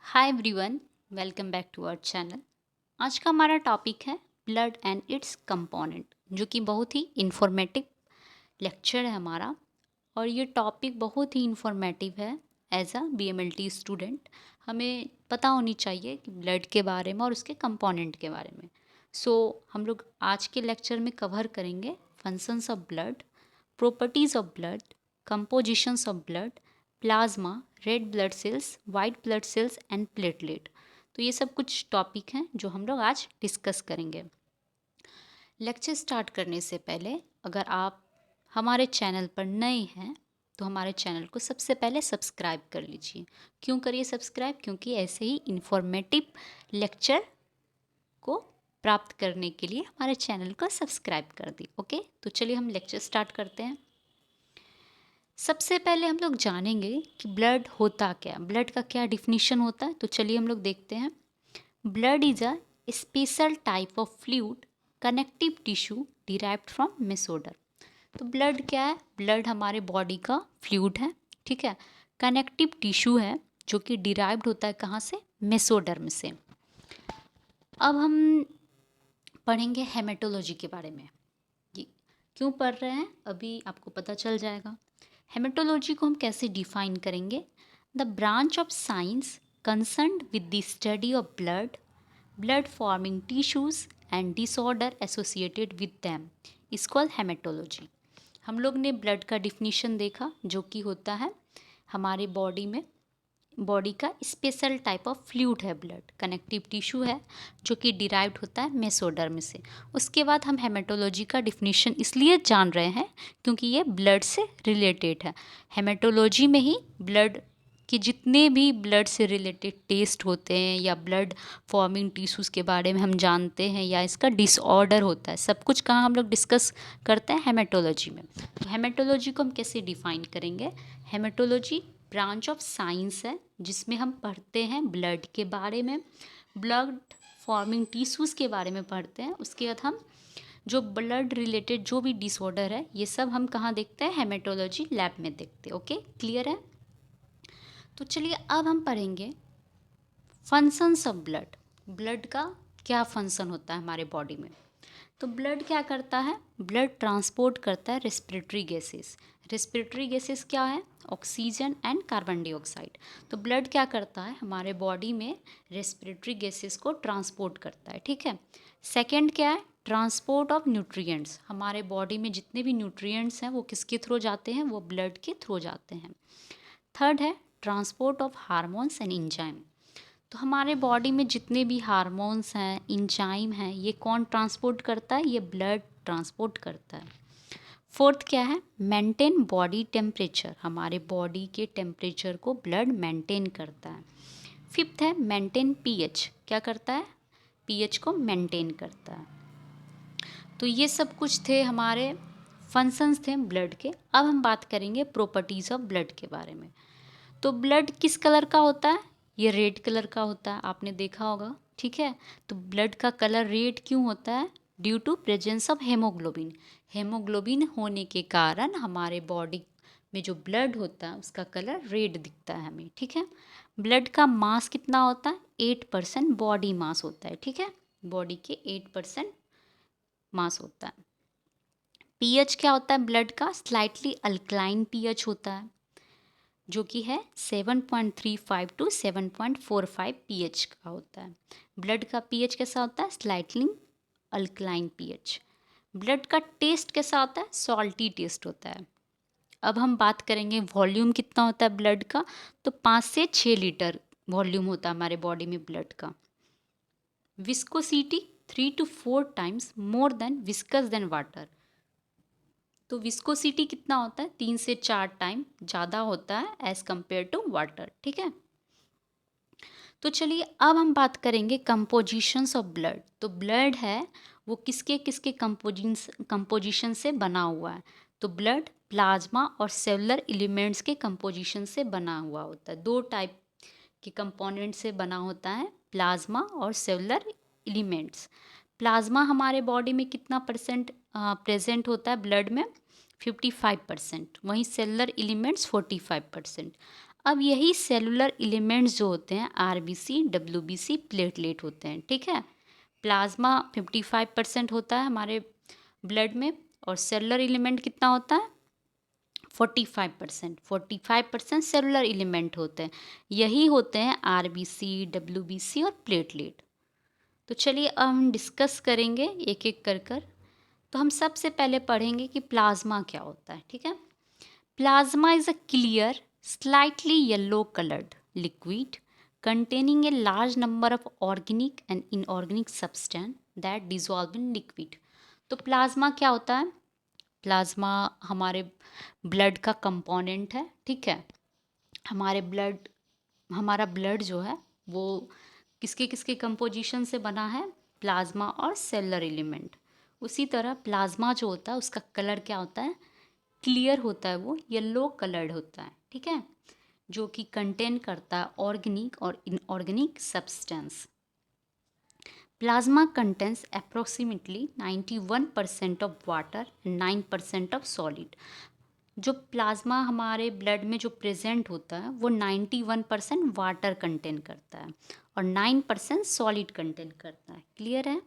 Hi everyone, welcome back to our channel. आज का हमारा टॉपिक है ब्लड एंड इट्स कंपोनेंट, जो कि बहुत ही इंफॉर्मेटिव लेक्चर है हमारा। और ये टॉपिक बहुत ही इंफॉर्मेटिव है। एज अ बीएमएलटी स्टूडेंट हमें पता होनी चाहिए कि ब्लड के बारे में और उसके कंपोनेंट के बारे में। हम लोग आज के लेक्चर में कवर करेंगे functions of blood, properties of blood, compositions of blood, plasma, red blood cells, white blood sales and platelet. तो ये सब कुछ टॉपिक हैं जो हम लोग आज डिस्कस करेंगे। लेक्चर स्टार्ट करने से पहले अगर आप हमारे चैनल पर नए हैं तो हमारे चैनल को सबसे पहले सब्सक्राइब कर लीजिए। क्यों करिए सब्सक्राइब? क्योंकि ऐसे ही इंफॉर्मेटिव लेक्चर को प्राप्त करने के लिए हमारे चैनल को सब्सक्राइब कर दी। ओके, तो चलिए हम लेक्चर स्टार्ट करते हैं। सबसे पहले हम लोग जानेंगे कि ब्लड होता क्या, ब्लड का क्या डिफिनीशन होता है। तो चलिए हम लोग देखते हैं। Blood is a special type of fluid connective tissue derived from mesoderm. तो ब्लड क्या है? ब्लड हमारे बॉडी का फ्लूइड है, ठीक है। कनेक्टिव टिश्यू है जो कि डिराइव्ड होता है कहाँ से? मेसोडर्म से। अब हम पढ़ेंगे हेमेटोलॉजी के बारे में। ये क्यों पढ़ रहे हैं अभी आपको पता चल जाएगा। हेमेटोलॉजी को हम कैसे डिफाइन करेंगे? The branch of science concerned with the study of blood, blood forming tissues and disorder associated with them is called haematology. हम लोग ने ब्लड का डिफिनीशन देखा जो कि होता है हमारे बॉडी का स्पेशल टाइप ऑफ फ्लूइड है। ब्लड कनेक्टिव टिश्यू है जो कि डिराइव्ड होता है मेसोडर्म से। उसके बाद हम हेमेटोलॉजी का डिफिनीशन इसलिए जान रहे हैं क्योंकि ये ब्लड से रिलेटेड है। हेमेटोलॉजी में ही ब्लड कि जितने भी ब्लड से रिलेटेड टेस्ट होते हैं या ब्लड फॉर्मिंग टिश्यूज़ के बारे में हम जानते हैं या इसका डिसऑर्डर होता है, सब कुछ कहाँ हम लोग डिस्कस करते हैं? हेमेटोलॉजी में। तो हेमेटोलॉजी को हम कैसे डिफाइन करेंगे? हेमेटोलॉजी ब्रांच ऑफ साइंस है जिसमें हम पढ़ते हैं ब्लड के बारे में, ब्लड फॉर्मिंग टिश्यूज़ के बारे में पढ़ते हैं। उसके बाद हम जो ब्लड रिलेटेड जो भी डिसऑर्डर है ये सब हम कहाँ देखते हैं? हेमेटोलॉजी लैब में देखते हैं। ओके, क्लियर है? तो चलिए अब हम पढ़ेंगे फंक्शंस ऑफ ब्लड। ब्लड का क्या फंक्शन होता है हमारे बॉडी में? तो ब्लड क्या करता है? ब्लड ट्रांसपोर्ट करता है रेस्पिरेटरी गैसेस। रेस्पिरेटरी गैसेस क्या है? Oxygen and carbon dioxide. तो ब्लड क्या करता है? हमारे बॉडी में रेस्पिरेटरी गैसेस को ट्रांसपोर्ट करता है, ठीक है। सेकेंड क्या है? Transport of nutrients. हमारे बॉडी में जितने भी न्यूट्रिएंट्स हैं वो किसके थ्रू जाते हैं? वो ब्लड के थ्रू जाते हैं। थर्ड है transport of hormones and enzyme. तो हमारे बॉडी में जितने भी हार्मोन्स हैं, इंजाइम हैं, ये कौन ट्रांसपोर्ट करता है? ये ब्लड ट्रांसपोर्ट करता है। फोर्थ क्या है? Maintain body temperature. हमारे बॉडी के टेम्परेचर को ब्लड मेंटेन करता है। फिफ्थ है मेंटेन पीएच। क्या करता है? पीएच को मेंटेन करता है। तो ये सब कुछ थे हमारे फंक्शंस थे ब्लड के। अब हम बात करेंगे प्रॉपर्टीज़ ऑफ ब्लड के बारे में। तो ब्लड किस कलर का होता है? ये रेड कलर का होता है, आपने देखा होगा, ठीक है। तो ब्लड का कलर रेड क्यों होता है? Due to presence of haemoglobin. Haemoglobin होने के कारण हमारे बॉडी में जो ब्लड होता है उसका कलर रेड दिखता है हमें, ठीक है। ब्लड का मास कितना होता है? 8% बॉडी मास होता है, ठीक है। बॉडी के 8% मास होता है। पीएच क्या होता है ब्लड का? स्लाइटली अल्कलाइन पीएच होता है जो कि है 7.35 टू 7.45 पीएच का होता है। ब्लड का पीएच कैसा होता है? Slightly alkaline pH. ब्लड का टेस्ट कैसा होता है? सॉल्टी टेस्ट होता है। अब हम बात करेंगे वॉल्यूम कितना होता है ब्लड का। तो 5 से 6 लीटर वॉल्यूम होता है हमारे बॉडी में ब्लड का। Viscosity 3 to 4 times more than viscous than water. तो विस्कोसिटी कितना होता है? 3 से 4 टाइम ज़्यादा होता है एज़ कम्पेयर टू वाटर, ठीक है। तो चलिए अब हम बात करेंगे कंपोजिशंस ऑफ ब्लड। तो ब्लड है वो किसके किसके कंपोजिशन से बना हुआ है? तो ब्लड प्लाज्मा और सेलुलर एलिमेंट्स के कंपोजिशन से बना हुआ होता है। दो टाइप के कंपोनेंट से बना होता है, प्लाज्मा और सेलुलर एलिमेंट्स। प्लाज्मा हमारे बॉडी में कितना परसेंट प्रेजेंट होता है ब्लड में? 55%। वहीं सेलुलर एलिमेंट्स 45%। अब यही सेलुलर एलिमेंट्स जो होते हैं आरबीसी, डब्ल्यूबीसी, प्लेटलेट होते हैं, ठीक है। प्लाज्मा 55% होता है हमारे ब्लड में और सेलुलर एलिमेंट कितना होता है 45% सेलुलर एलिमेंट होते हैं, यही होते हैं आरबीसी, डब्ल्यूबीसी और प्लेटलेट। तो चलिए अब हम डिस्कस करेंगे एक एक कर। तो हम सबसे पहले पढ़ेंगे कि प्लाज्मा क्या होता है, ठीक है। Plasma is a clear slightly yellow coloured liquid containing a large number of organic and inorganic substance that dissolve in liquid। तो प्लाज्मा क्या होता है, प्लाज्मा हमारे ब्लड का कंपोनेंट है, ठीक है। हमारा ब्लड जो है वो किसके किसके कंपोजिशन से बना है, प्लाज्मा और सेलुलर एलिमेंट। उसी तरह प्लाज्मा जो होता है उसका कलर क्या होता है, क्लियर होता है, वो येलो कलर्ड होता है, ठीक है, जो कि कंटेन करता है ऑर्गेनिक और inorganic substance. Plasma contains approximately 91% of water and 9% of solid. जो प्लाज्मा हमारे ब्लड में जो प्रेजेंट होता है वो 91% वाटर कंटेन करता है और 9% सॉलिड कंटेन करता है, क्लियर है।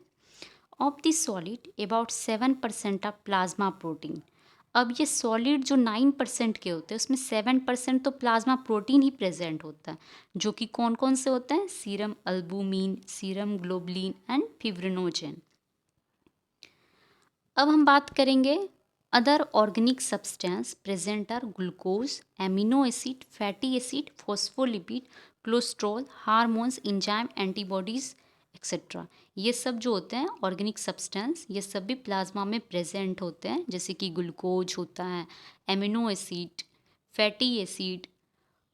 Of the solid about 7% of plasma protein. अब ये सॉलिड जो 9% के होते हैं उसमें 7% तो प्लाज्मा प्रोटीन ही प्रेजेंट होता है, जो कि कौन कौन से होते हैं, serum albumin, serum globulin and fibrinogen. अब हम बात करेंगे other organic substance present are glucose, amino acid, fatty acid, phospholipid, cholesterol, hormones, enzyme, antibodies etcetera. ये सब जो होते हैं ऑर्गेनिक सब्सटेंस ये सब भी प्लाज्मा में प्रेजेंट होते हैं, जैसे कि ग्लूकोज होता है, amino acid, fatty acid,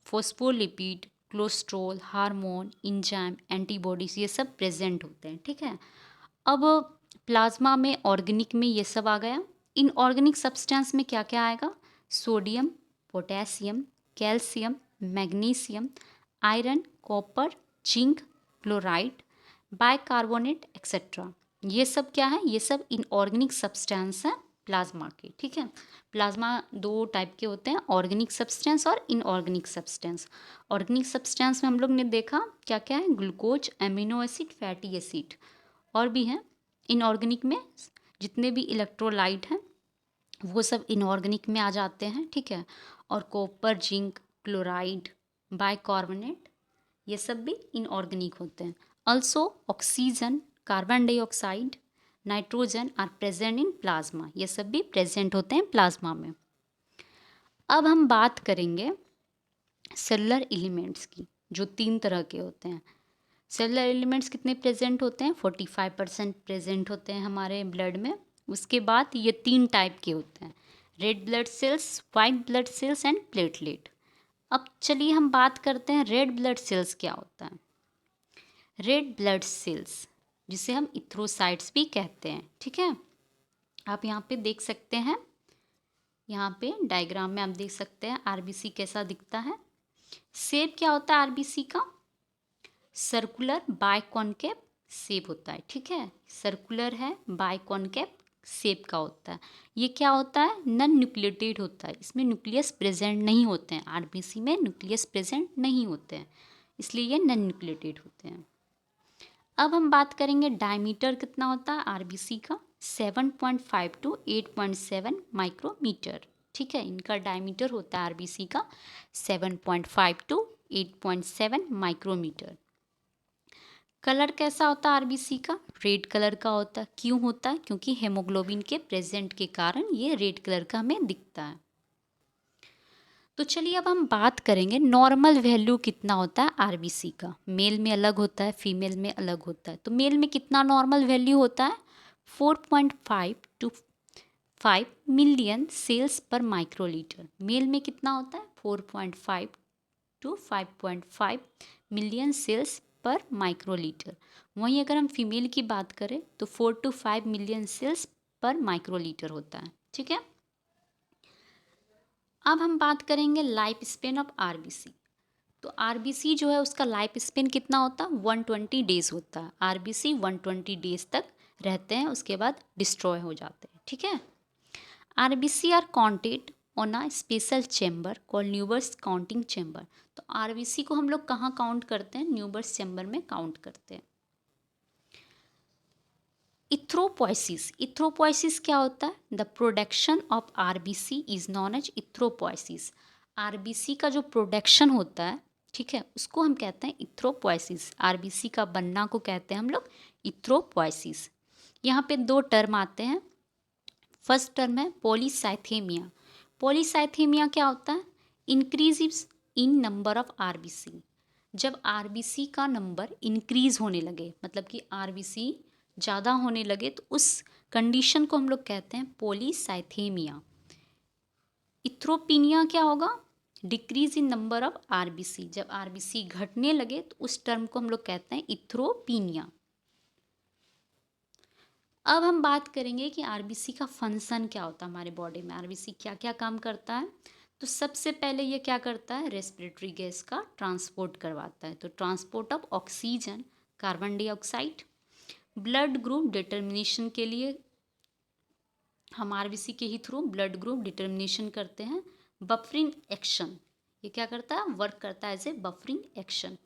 phospholipid, cholesterol, hormone, enzyme, antibodies ये सब प्रेजेंट होते हैं, ठीक है। अब प्लाज्मा में ऑर्गेनिक में ये सब आ गया। इनऑर्गेनिक सब्सटेंस में क्या क्या आएगा, sodium, potassium, calcium, magnesium, iron, copper, zinc, chloride, bicarbonate etcetera. ये सब क्या है, ये सब इनऑर्गेनिक सब्सटेंस हैं प्लाज्मा के, ठीक है। प्लाज्मा दो टाइप के होते हैं, ऑर्गेनिक सब्सटेंस और इनऑर्गेनिक सब्सटेंस। ऑर्गेनिक सब्सटेंस में हम लोग ने देखा क्या क्या है, glucose, amino acid, fatty acid, और भी हैं। इनऑर्गेनिक में जितने भी इलेक्ट्रोलाइट हैं वो सब इनऑर्गेनिक में आ जाते हैं, ठीक है। और कॉपर, जिंक, क्लोराइड, बाइकार्बोनेट ये सब भी इनऑर्गेनिक होते हैं। Also oxygen, carbon dioxide, nitrogen are present in plasma, ये सब भी प्रेजेंट होते हैं प्लाज्मा में। अब हम बात करेंगे सेलुलर एलिमेंट्स की, जो 3 तरह के होते हैं। सेलुलर एलिमेंट्स कितने प्रेजेंट होते हैं, 45% प्रेजेंट होते हैं हमारे ब्लड में। उसके बाद ये 3 टाइप के होते हैं, red blood cells, white blood sales and platelet. अब चलिए हम बात करते हैं रेड ब्लड सेल्स क्या होता है। रेड ब्लड सेल्स जिसे हम इथ्रोसाइट्स भी कहते हैं, ठीक है। आप यहाँ पे देख सकते हैं, यहाँ पे डायग्राम में आप देख सकते हैं आरबीसी कैसा दिखता है। शेप क्या होता है आरबीसी का, सर्कुलर बाइकॉनकेव शेप होता है, ठीक है। सर्कुलर है, बाइकॉनकेव शेप का होता है। ये क्या होता है, नन न्यूक्लिएटेड होता है, इसमें न्यूक्लियस प्रेजेंट नहीं होते हैं, आरबीसी में न्यूक्लियस प्रेजेंट नहीं होते हैं, इसलिए ये नन न्यूक्लिएटेड होते हैं। अब हम बात करेंगे डायमीटर कितना होता है आरबीसी का, 7.5 to 8.7 माइक्रोमीटर, ठीक है। इनका डायमीटर होता है आरबीसी का 7.5 to 8.7 माइक्रोमीटर। कलर कैसा होता है आरबीसी का, रेड कलर का होता है। क्यों होता है, क्योंकि हेमोग्लोबिन के प्रेजेंट के कारण ये रेड कलर का हमें दिखता है। तो चलिए अब हम बात करेंगे नॉर्मल वैल्यू कितना होता है आरबीसी का। मेल में अलग होता है, फीमेल में अलग होता है। तो मेल में कितना नॉर्मल वैल्यू होता है, 4.5 to 5 मिलियन सेल्स पर माइक्रोलीटर। मेल में कितना होता है, 4.5 to 5.5 मिलियन सेल्स पर माइक्रोलीटर। वहीं अगर हम फीमेल की बात करें तो 4 to 5 मिलियन सेल्स पर माइक्रोलीटर होता है, ठीक है। अब हम बात करेंगे लाइफ स्पेन ऑफ आरबीसी। तो आरबीसी जो है उसका लाइफ स्पेन कितना होता है, 120 डेज होता है। आरबीसी 120 डेज तक रहते हैं, उसके बाद डिस्ट्रॉय हो जाते हैं, ठीक है। RBC are counted on a special chamber called Neubauer's counting chamber. तो आरबीसी को हम लोग कहाँ काउंट करते हैं? न्यूबर्स चैम्बर में काउंट करते हैं। इथ्रोपोइसिस, इथ्रोपोइसिस क्या होता है? The production of RBC is known as erythropoiesis. RBC का जो प्रोडक्शन होता है, ठीक है, उसको हम कहते हैं इथ्रोपोइसिस। आरबीसी का बनना को कहते हैं हम लोग इथ्रोपोइसिस। यहाँ पे दो टर्म आते हैं। फर्स्ट टर्म है पॉलीसाइथेमिया। पॉलीसाइथेमिया क्या होता है? Increase in number of RBC. जब आरबीसी का नंबर इंक्रीज होने लगे, मतलब कि आरबीसी ज़्यादा होने लगे, तो उस कंडीशन को हम लोग कहते हैं पॉलीसाइथेमिया। इथ्रोपिनिया क्या होगा? Decrease in number of RBC. जब आरबीसी घटने लगे तो उस टर्म को हम लोग कहते हैं इथ्रोपिनिया। अब हम बात करेंगे कि आरबीसी का फंक्शन क्या होता है हमारे बॉडी में, आरबीसी क्या क्या काम करता है। तो सबसे पहले ये क्या करता है? रेस्पिरेटरी गैस का ट्रांसपोर्ट करवाता है। तो transport of oxygen, carbon dioxide. Blood group determination के लिए हम आरबीसी के ही थ्रू ब्लड ग्रुप डिटर्मिनेशन करते हैं। बफरिंग एक्शन, ये क्या करता है? वर्क करता है एज ए बफरिंग एक्शन।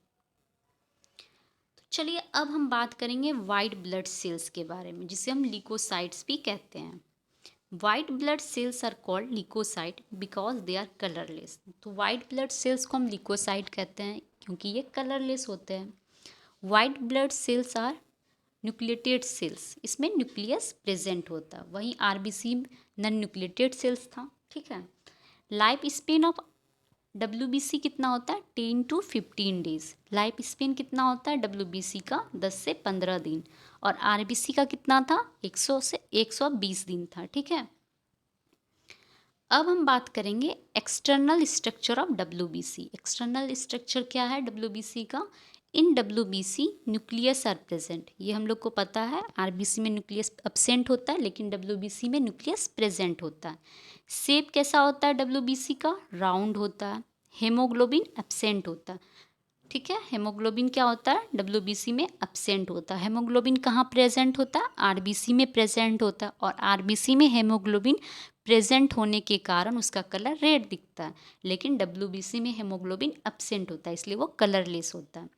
चलिए अब हम बात करेंगे वाइट ब्लड सेल्स के बारे में, जिसे हम ल्यूकोसाइट्स भी कहते हैं। White blood cells are called leukocyte because they are colourless. तो वाइट ब्लड सेल्स को हम ल्यूकोसाइट कहते हैं क्योंकि ये कलरलेस होते हैं। White blood cells are nucleated cells, इसमें न्यूक्लियस प्रेजेंट होता है। वहीं आरबीसी नॉन न्यूक्लिएटेड सेल्स था, ठीक है। लाइफ स्पेन ऑफ डब्ल्यूबीसी कितना होता है? 10 to 15 डेज। लाइफ स्पेन कितना होता है डब्ल्यूबीसी का? 10 से 15 दिन। और आरबीसी का कितना था? 100 से 120 दिन था, ठीक है। अब हम बात करेंगे external structure of WBC. External structure क्या है डब्ल्यूबीसी का? इन डब्ल्यूबीसी न्यूक्लियस आर प्रेजेंट। ये हम लोग को पता है, आरबीसी में न्यूक्लियस एब्सेंट होता है लेकिन डब्ल्यूबीसी में न्यूक्लियस प्रेजेंट होता है। शेप कैसा होता है डब्ल्यूबीसी का? राउंड होता है। हेमोग्लोबिन एब्सेंट होता है, ठीक है। हेमोग्लोबिन क्या होता है? डब्ल्यूबीसी में एब्सेंट होता है। हेमोग्लोबिन कहाँ प्रेजेंट होता है? आरबीसी में प्रेजेंट होता है। और आरबीसी में हेमोग्लोबिन प्रेजेंट होने के कारण उसका कलर रेड दिखता है, लेकिन डब्ल्यूबीसी में हेमोग्लोबिन एब्सेंट होता है, इसलिए वो कलरलेस होता है।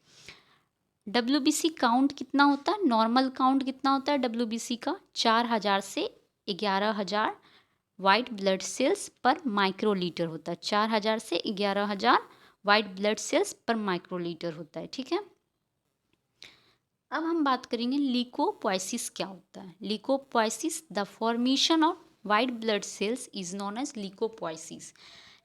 डब्ल्यूबीसी काउंट कितना होता है? नॉर्मल काउंट कितना होता है डब्ल्यूबीसी का? 4000 से 11000 वाइट ब्लड सेल्स पर माइक्रोलीटर होता है। 4000 से 11000 वाइट ब्लड सेल्स पर माइक्रोलीटर होता है, ठीक है। अब हम बात करेंगे ल्यूकोपोइसिस क्या होता है। Leukopoiesis, the formation of white blood cells is known as leukopoiesis.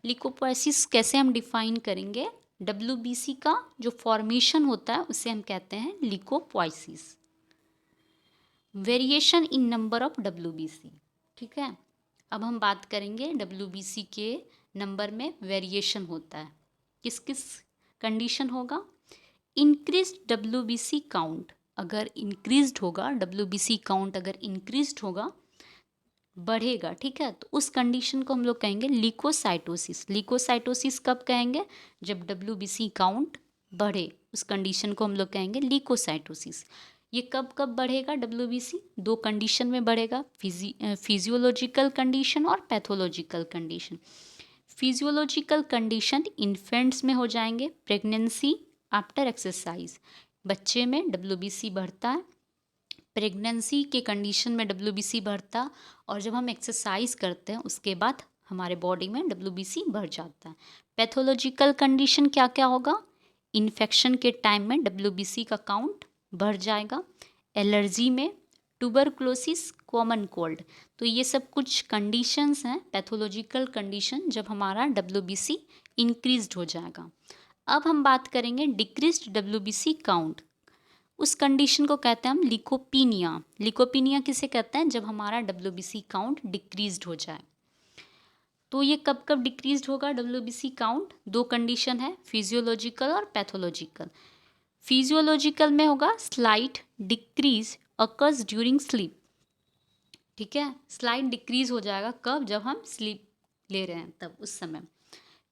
Leukopoiesis कैसे हम डिफाइन करेंगे? डब्ल्यूबीसी का जो फॉर्मेशन होता है उसे हम कहते हैं leukopoiesis. Variation in number of WBC, ठीक है। अब हम बात करेंगे डब्ल्यूबीसी के नंबर में वेरिएशन होता है, किस किस कंडीशन होगा? इंक्रीज डब्ल्यूबीसी काउंट, अगर इंक्रीज्ड होगा डब्ल्यूबीसी काउंट, अगर इंक्रीज्ड होगा, बढ़ेगा, ठीक है, तो उस कंडीशन को हम लोग कहेंगे ल्यूकोसाइटोसिस। ल्यूकोसाइटोसिस कब कहेंगे? जब डब्ल्यूबीसी काउंट बढ़े, उस कंडीशन को हम लोग कहेंगे ल्यूकोसाइटोसिस। ये कब कब बढ़ेगा डब्ल्यूबीसी? दो कंडीशन में बढ़ेगा, फिजियोलॉजिकल कंडीशन और pathological condition. Physiological condition infants में हो जाएंगे, प्रेगनेंसी आफ्टर एक्सरसाइज, बच्चे में डब्ल्यूबीसी बढ़ता है, प्रेगनेंसी के कंडीशन में डब्ल्यूबीसी बढ़ता है, और जब हम एक्सरसाइज करते हैं उसके बाद हमारे बॉडी में डब्ल्यूबीसी बढ़ जाता है। पैथोलॉजिकल कंडीशन क्या क्या होगा? इन्फेक्शन के टाइम में डब्ल्यूबीसी का काउंट बढ़ जाएगा, एलर्जी में, ट्यूबरक्लोसिस, कॉमन कोल्ड। तो ये सब कुछ कंडीशंस हैं पैथोलॉजिकल कंडीशन, जब हमारा डब्ल्यूबीसी इंक्रीज्ड हो जाएगा। अब हम बात करेंगे डिक्रीज्ड डब्ल्यूबीसी काउंट, उस कंडीशन को कहते हैं हम ल्यूकोपीनिया। ल्यूकोपीनिया किसे कहते हैं? जब हमारा डब्ल्यूबीसी काउंट डिक्रीज्ड हो जाए। तो ये कब कब डिक्रीज्ड होगा डब्ल्यूबीसी काउंट? दो कंडीशन है, फिजियोलॉजिकल और पैथोलॉजिकल। फिजियोलॉजिकल में होगा slight decrease occurs during sleep, ठीक है, स्लाइट डिक्रीज हो जाएगा कब? जब हम स्लीप ले रहे हैं तब, उस समय।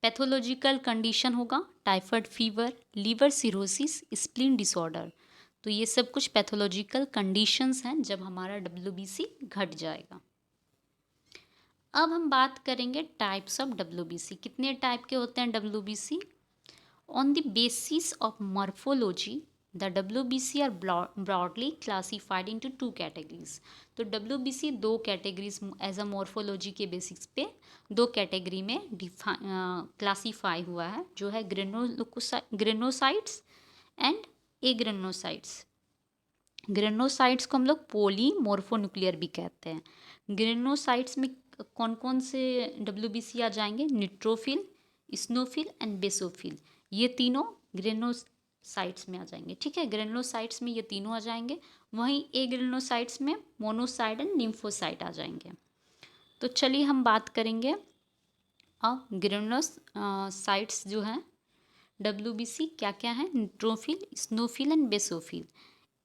पैथोलॉजिकल कंडीशन होगा typhoid fever, liver cirrhosis, spleen disorder. तो ये सब कुछ पैथोलॉजिकल कंडीशंस हैं जब हमारा डब्ल्यूबीसी घट जाएगा। अब हम बात करेंगे टाइप्स ऑफ डब्ल्यूबीसी। कितने टाइप के होते हैं WBC? On the basis of morphology the WBC are broadly classified into two categories. तो डब्ल्यूबीसी दो कैटेगरीज एज अ मॉर्फोलॉजी के बेसिस पे दो कैटेगरी में क्लासीफाई हुआ है, जो है ग्रेनोसाइट्स एंड एग्रेनोसाइट्स। ग्रेनोसाइट्स को हम लोग पोलीमॉर्फोन्यूक्लियर भी कहते हैं। ग्रेनोसाइट्स में कौन कौन से डब्ल्यूबीसी आ जाएंगे? न्यूट्रोफिल, स्नोफिल एंड बेसोफिल, ये तीनों ग्रेनोसाइट्स में आ जाएंगे। ठीक है, ग्रेनोसाइट्स में ये तीनों आ जाएंगे। वहीं ए ग्रेनोसाइट्स में मोनोसाइट एंड लिम्फोसाइट आ जाएंगे। तो चलिए हम बात करेंगे अब ग्रेनोसाइट्स जो हैं डब्ल्यूबीसी क्या क्या है? Neutrophil, eosinophil and basophil.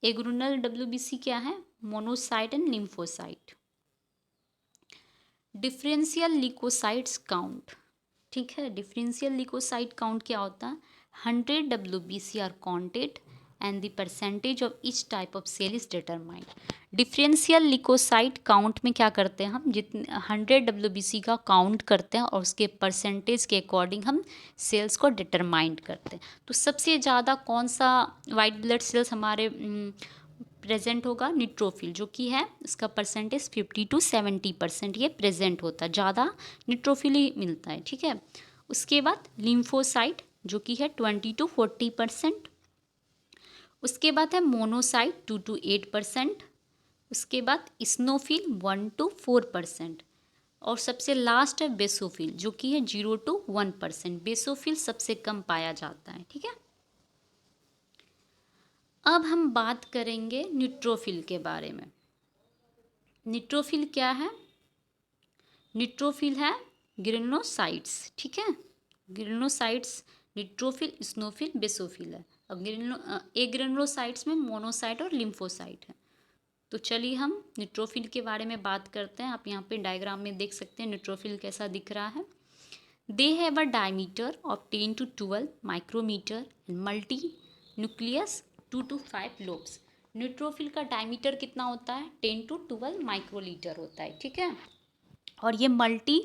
Agranular WBC क्या है? Monocyte and lymphocyte. Differential leukocytes count, ठीक है, डिफरेंशियल ल्यूकोसाइट काउंट क्या होता है? 100 WBC are counted and the percentage of each type of cell is determined. Differential leukocyte count में क्या करते हैं हम? जितने 100 डब्ल्यूबीसी का काउंट करते हैं और उसके परसेंटेज के अकॉर्डिंग हम सेल्स को डिटरमाइंड करते हैं। तो सबसे ज़्यादा कौन सा वाइट ब्लड सेल्स हमारे प्रेजेंट होगा? न्यूट्रोफिल, जो कि है इसका परसेंटेज 50 to 70% ये प्रेजेंट होता है, ज़्यादा न्यूट्रोफिल ही मिलता है। ठीक है, उसके बाद लिम्फोसाइट जो कि है 20 to 40%। उसके बाद है मोनोसाइट 2 to 8%। उसके बाद स्नोफिल 1 to 4%। और सबसे लास्ट है बेसोफिल जो कि है 0 to 1%। बेसोफिल सबसे कम पाया जाता है। ठीक है, अब हम बात करेंगे न्यूट्रोफिल के बारे में। न्यूट्रोफिल क्या है? न्यूट्रोफिल है ग्रेनोसाइट्स। ठीक है, ग्रेनोसाइट्स न्यूट्रोफिल, स्नोफिल, बेसोफिल है। अब ग्रेनोसाइट्स में मोनोसाइट और लिम्फोसाइट है। तो चलिए हम न्यूट्रोफिल के बारे में बात करते हैं। आप यहाँ पे डायग्राम में देख सकते हैं न्यूट्रोफिल कैसा दिख रहा है। They have a diameter of 10 to 12 micrometre and multi nucleus 2 to 5 lobes. Neutrophil का डायमीटर कितना होता है? 10 to 12 माइक्रोलीटर होता है। ठीक है, और ये मल्टी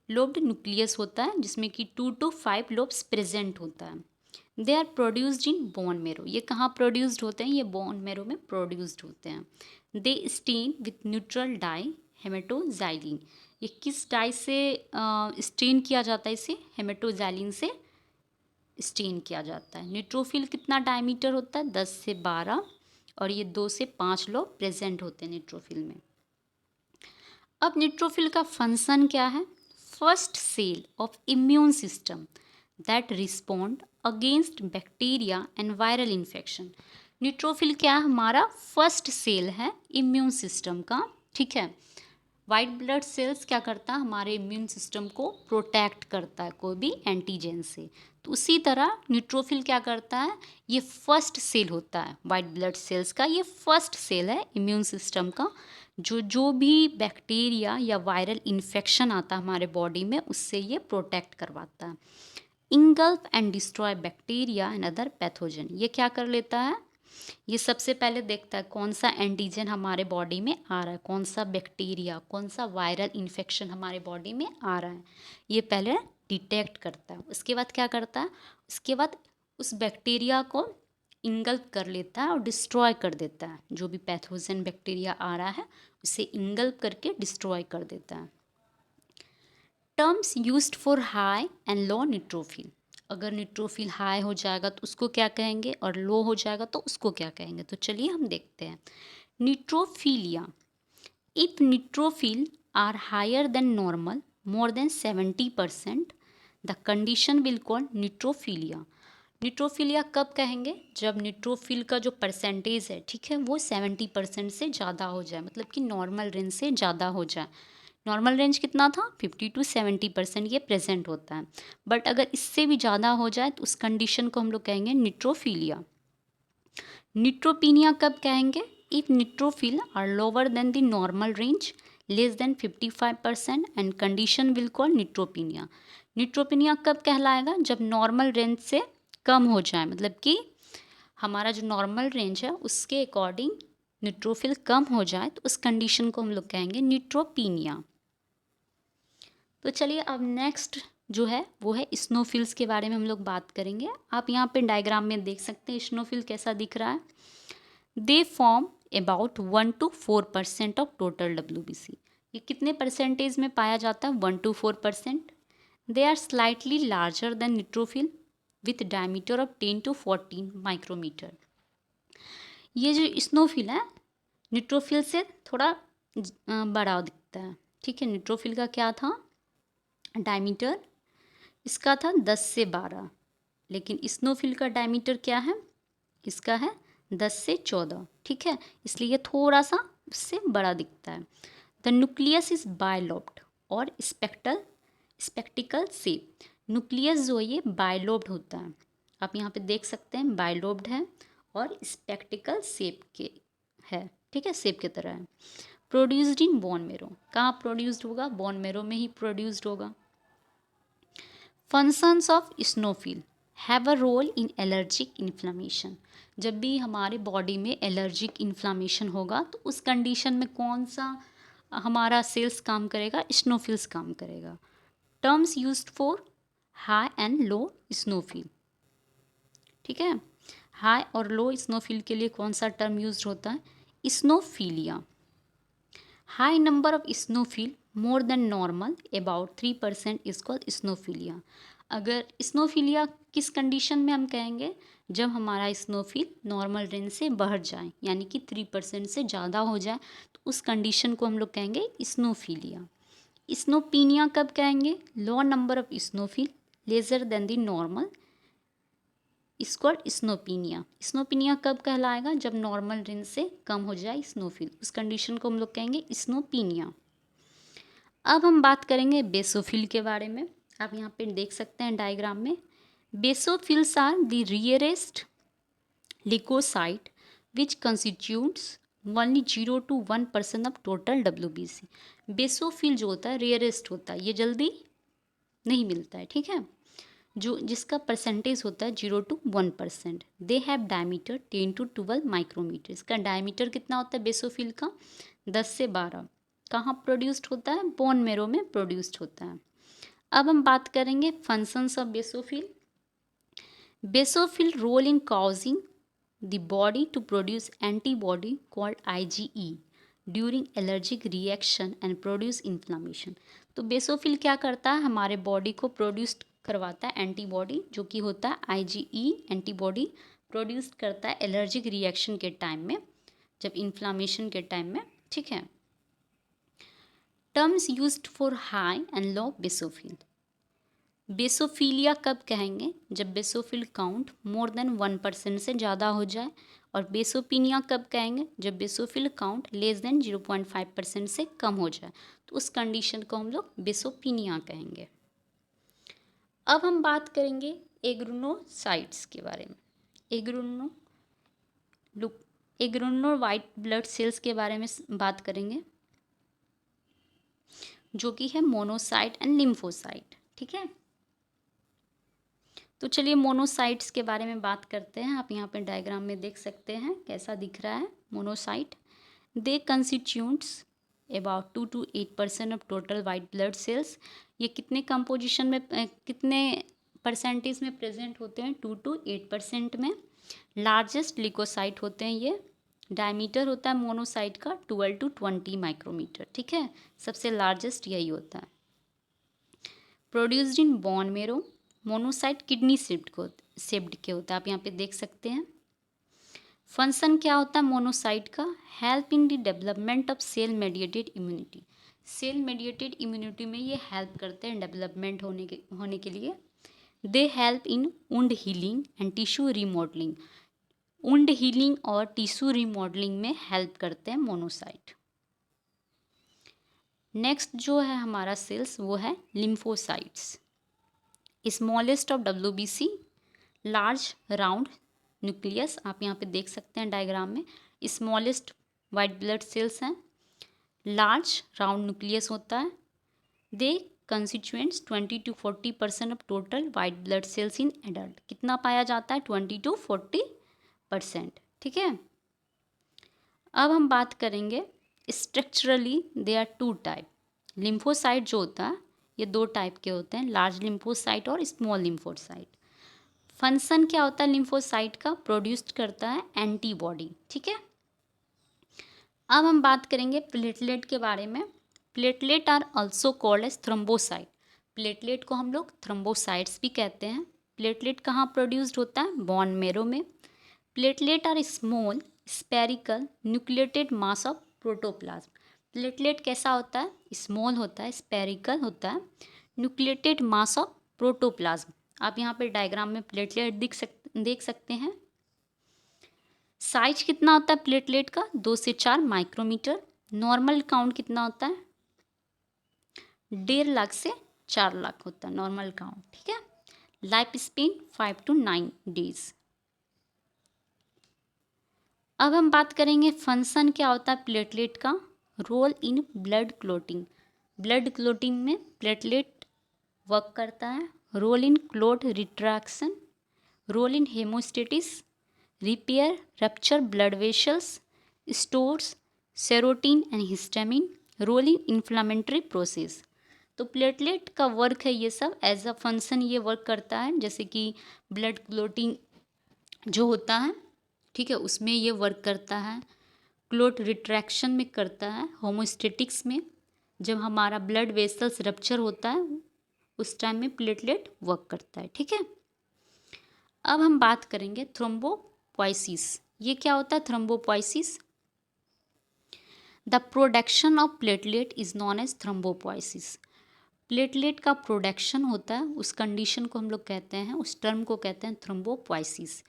लोब्ड न्यूक्लियस होता है जिसमें कि 2 to 5 लोब्स प्रेजेंट होता है। They are produced in bone marrow. ये कहाँ प्रोड्यूस्ड होते हैं? ये बोन मेरो में प्रोड्यूस्ड होते हैं। दे stand with neutral die haematoxylin. ये किस डाई से स्टेन किया जाता है? इसे हेमेटोजाइलिन से स्टेन किया जाता है। न्यूट्रोफिल कितना डायमीटर होता है? 10 से 12, और ये 2 से 5 लोग प्रेजेंट होते हैं न्यूट्रोफिल में। अब न्यूट्रोफिल का फंक्शन क्या है? First cell of immune system that respond against bacteria and viral infection. Neutrophil क्या है? हमारा फर्स्ट सेल है इम्यून सिस्टम का। ठीक है, वाइट ब्लड सेल्स क्या करता है? हमारे इम्यून सिस्टम को प्रोटेक्ट करता है कोई भी एंटीजन से। तो उसी तरह न्यूट्रोफिल क्या करता है? ये फर्स्ट सेल होता है वाइट ब्लड सेल्स का, ये फर्स्ट सेल है इम्यून सिस्टम का, जो भी बैक्टीरिया या वायरल इन्फेक्शन आता है हमारे बॉडी में उससे ये प्रोटेक्ट करवाता है। Engulf and destroy bacteria and other pathogen. ये क्या कर लेता है? ये सबसे पहले देखता है कौन सा एंटीजन हमारे बॉडी में आ रहा है, कौन सा बैक्टीरिया, कौन सा वायरल इन्फेक्शन हमारे बॉडी में आ रहा है, ये पहले डिटेक्ट करता है। उसके बाद क्या करता है? उसके बाद उस बैक्टीरिया को इंगल्फ कर लेता है और डिस्ट्रॉय कर देता है। जो भी पैथोजन बैक्टीरिया आ रहा है उसे इंगल्फ करके डिस्ट्रॉय कर देता है। Terms used for high and low neutrophil. अगर न्यूट्रोफिल हाई हो जाएगा तो उसको क्या कहेंगे, और लो हो जाएगा तो उसको क्या कहेंगे? तो चलिए हम देखते हैं। Neutrophilia, if neutrophil are higher than normal more than 70%, the condition will call neutrophilia. Neutrophilia कब कहेंगे? जब न्यूट्रोफिल का जो परसेंटेज है, ठीक है, वो 70% से ज़्यादा हो जाए, मतलब कि नॉर्मल रेंज से ज़्यादा हो जाए। नॉर्मल रेंज कितना था? 50 to 70% ये प्रेजेंट होता है। बट अगर इससे भी ज़्यादा हो जाए तो उस कंडीशन को हम लोग कहेंगे न्यूट्रोफिलिया। न्यूट्रोपीनिया कब कहेंगे? If neutrophil are lower than the normal range less than 55% and condition will call neutropenia. Neutropenia कब कहलाएगा? जब नॉर्मल रेंज से कम हो जाए, मतलब कि हमारा जो नॉर्मल रेंज है उसके अकॉर्डिंग न्यूट्रोफिल कम हो जाए तो उस कंडीशन को हम लोग कहेंगे न्यूट्रोपीनिया। तो चलिए अब नेक्स्ट जो है वो है स्नोफिल्स के बारे में हम लोग बात करेंगे। आप यहाँ पे डायग्राम में देख सकते हैं स्नोफिल कैसा दिख रहा है। They form about 1 to 4% of total WBC। ये कितने परसेंटेज में पाया जाता है? 1 to 4%। They are slightly larger than neutrophil with diameter of 10 to 14 micrometre. ये जो स्नोफिल है न्यूट्रोफिल से थोड़ा बड़ा दिखता है। ठीक है, न्यूट्रोफिल का क्या था डायमीटर, इसका था 10 से 12, लेकिन स्नोफिल का डायमीटर क्या है, इसका है 10 से 14। ठीक है, इसलिए ये थोड़ा सा उससे बड़ा दिखता है। द न्यूक्लियस इज बायलोब्ड और स्पेक्टिकल शेप। न्यूक्लियस जो है ये बायलोब्ड होता है, आप यहाँ पे देख सकते हैं बायलोब्ड है और स्पेक्टिकल शेप के है। ठीक है, शेप की तरह है। प्रोड्यूस्ड इन बोन मेरो, कहाँ प्रोड्यूस्ड होगा? बोन मेरो में ही प्रोड्यूस्ड होगा। Functions of eosinophil have a role in allergic inflammation. जब भी हमारे बॉडी में एलर्जिक इन्फ्लामेशन होगा तो उस कंडीशन में कौन सा हमारा सेल्स काम करेगा? स्नोफिल्स काम करेगा। Terms used for high and low स्नोफिल। ठीक है, हाई और लो स्नोफिल के लिए कौन सा टर्म यूज होता है? Eosinophilia. High number of eosinophil more than normal about 3% is called eosinophilia. अगर स्नोफिलिया किस कंडीशन में हम कहेंगे? जब हमारा स्नोफिल नॉर्मल रेंज से बढ़ जाए, यानी कि 3% से ज़्यादा हो जाए, तो उस कंडीशन को हम लोग कहेंगे स्नोफिलिया। स्नोपीनिया कब कहेंगे? Low number of eosinophil lesser than the normal is called eosinopenia. Eosinopenia कब कहलाएगा? जब नॉर्मल रेंज से कम हो जाए स्नोफिल, उस कंडीशन को हम लोग कहेंगे स्नोपीनिया। अब हम बात करेंगे बेसोफिल के बारे में। आप यहाँ पे देख सकते हैं डायग्राम में, basophils are the rarest leukocyte which constitutes only 0 to 1% of total WBC। Basophil जो होता है रेयरेस्ट होता है, ये जल्दी नहीं मिलता है। ठीक है, जो जिसका परसेंटेज होता है 0 to 1%। They have diameter 10 to 12 micrometre. इसका डायमीटर कितना होता है बेसोफिल का? 10 से 12। कहाँ प्रोड्यूस्ड होता है? बोन मेरो में प्रोड्यूस्ड होता है। अब हम बात करेंगे functions of basophil. Basophil role in causing the body to produce antibody called IgE during allergic reaction and produce inflammation. तो बेसोफिल क्या करता है? हमारे बॉडी को प्रोड्यूस करवाता है एंटीबॉडी, जो कि होता है IgE एंटीबॉडी प्रोड्यूस करता है एलर्जिक रिएक्शन के टाइम में, जब इन्फ्लामेशन के टाइम में। ठीक है, terms used for high and low basophil. Basophilia कब कहेंगे? जब बेसोफिल काउंट मोर देन 1% से ज़्यादा हो जाए। और बेसोपीनिया कब कहेंगे? जब बेसोफिल काउंट लेस देन 0.5% से कम हो जाए, तो उस कंडीशन को हम लोग बेसोपीनिया कहेंगे। अब हम बात करेंगे एग्रुनोसाइट्स के बारे में। एग्रुनो वाइट ब्लड सेल्स के बारे में बात करेंगे, जो कि है मोनोसाइट एंड लिम्फोसाइट। ठीक है, तो चलिए मोनोसाइट्स के बारे में बात करते हैं। आप यहाँ पे डायग्राम में देख सकते हैं कैसा दिख रहा है monocyte. They constitutes about 2 to 8% of total white blood sales. ये कितने कंपोजिशन में कितने परसेंटेज में प्रेजेंट होते हैं? 2 to 8% में। लार्जेस्ट लिकोसाइट होते हैं ये। डायमीटर होता है मोनोसाइट का 12 to 20 माइक्रोमीटर। ठीक है, सबसे लार्जेस्ट यही होता है। प्रोड्यूस्ड इन बोन मेरो। मोनोसाइट किडनी शेप्ड के होता है, आप यहाँ पे देख सकते हैं। फंक्शन क्या होता है मोनोसाइट का? Help in the development of cell mediated immunity. Cell mediated immunity में ये हेल्प करते हैं डेवलपमेंट होने के लिए। They help in wound healing and tissue remodelling. Wound healing और टिश्यू रिमॉडलिंग में हेल्प करते हैं मोनोसाइट। नेक्स्ट जो है हमारा सेल्स वो है lymphocytes. Smallest of WBC, large round nucleus. आप यहाँ पे देख सकते हैं डायग्राम में, स्मॉलेस्ट वाइट ब्लड सेल्स हैं, लार्ज राउंड न्यूक्लियस होता है। They constituents 20 to 40% of total white blood cells in adult. कितना पाया जाता है? 20 to 40%। ठीक है, अब हम बात करेंगे structurally they are 2 type. Lymphocyte जो होता है ये दो टाइप के होते हैं, लार्ज लिम्फोसाइट और स्मॉल लिम्फोसाइट। फंक्शन क्या होता है लिम्फोसाइट का? प्रोड्यूस करता है एंटीबॉडी। ठीक है, अब हम बात करेंगे प्लेटलेट के बारे में। Platelet are also called as thrombocyte. Platelet को हम लोग थ्रोम्बोसाइट्स भी कहते हैं। प्लेटलेट कहाँ प्रोड्यूस्ड होता है? बोन मेरो में। Platelet are small spherical nucleated mass of protoplasm. Platelet कैसा होता है? स्मॉल होता है, स्पेरिकल होता है, न्यूक्लिएटेड मास ऑफ प्रोटोप्लाज्म। आप यहाँ पे डायग्राम में प्लेटलेट देख सकते हैं। साइज कितना होता है प्लेटलेट का? 2 से 4 माइक्रोमीटर। नॉर्मल काउंट कितना होता है? 1.5 लाख से 4 लाख होता है नॉर्मल काउंट। ठीक है, लाइफ स्पेन 5 to 9 डेज। अब हम बात करेंगे फंक्शन क्या होता है प्लेटलेट का। Role in blood clotting. Blood clotting में प्लेटलेट वर्क करता है। Role in clot retraction, role in haemostasis, repair rupture blood vessels, stores serotonin and histamine, role in inflammatory process. तो प्लेटलेट का वर्क है ये सब, एज अ फंक्शन ये work करता है। जैसे कि ब्लड क्लोटिंग जो होता है, ठीक है, उसमें ये वर्क करता है। क्लोट रिट्रैक्शन में करता है। होमोस्टेटिक्स में जब हमारा ब्लड वेसल्स रप्चर होता है उस टाइम में प्लेटलेट वर्क करता है। ठीक है, अब हम बात करेंगे थ्रोम्बोपोइसिस। ये क्या होता है thrombopoiesis? The production of platelet is known as thrombopoiesis. Platelet का प्रोडक्शन होता है, उस कंडीशन को हम लोग कहते हैं, उस टर्म को कहते हैं thrombopoiesis.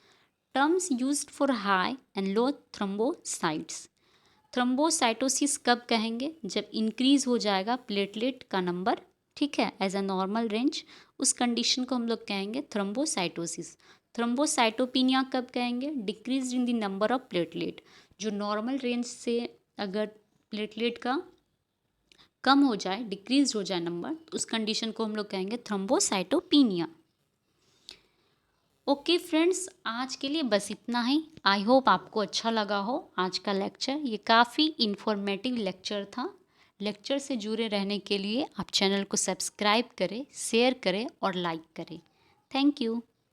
Terms used for high and low thrombocytes. Thrombocytosis कब कहेंगे? जब इंक्रीज हो जाएगा प्लेटलेट का नंबर, ठीक है, एज अ नॉर्मल रेंज, उस कंडीशन को हम लोग कहेंगे थ्रोम्बोसाइटोसिस। थ्रोम्बोसाइटोपिनिया कब कहेंगे? Decrease in the number of platelet. जो नॉर्मल रेंज से अगर प्लेटलेट का कम हो जाए, डिक्रीज हो जाए नंबर, तो उस कंडीशन को हम लोग कहेंगे थ्रोम्बोसाइटोपिनिया। ओके फ्रेंड्स, आज के लिए बस इतना ही। आई होप आपको अच्छा लगा हो आज का लेक्चर। ये काफ़ी इन्फॉर्मेटिव लेक्चर था। लेक्चर से जुड़े रहने के लिए आप चैनल को सब्सक्राइब करें, शेयर करें और लाइक करें। Thank you.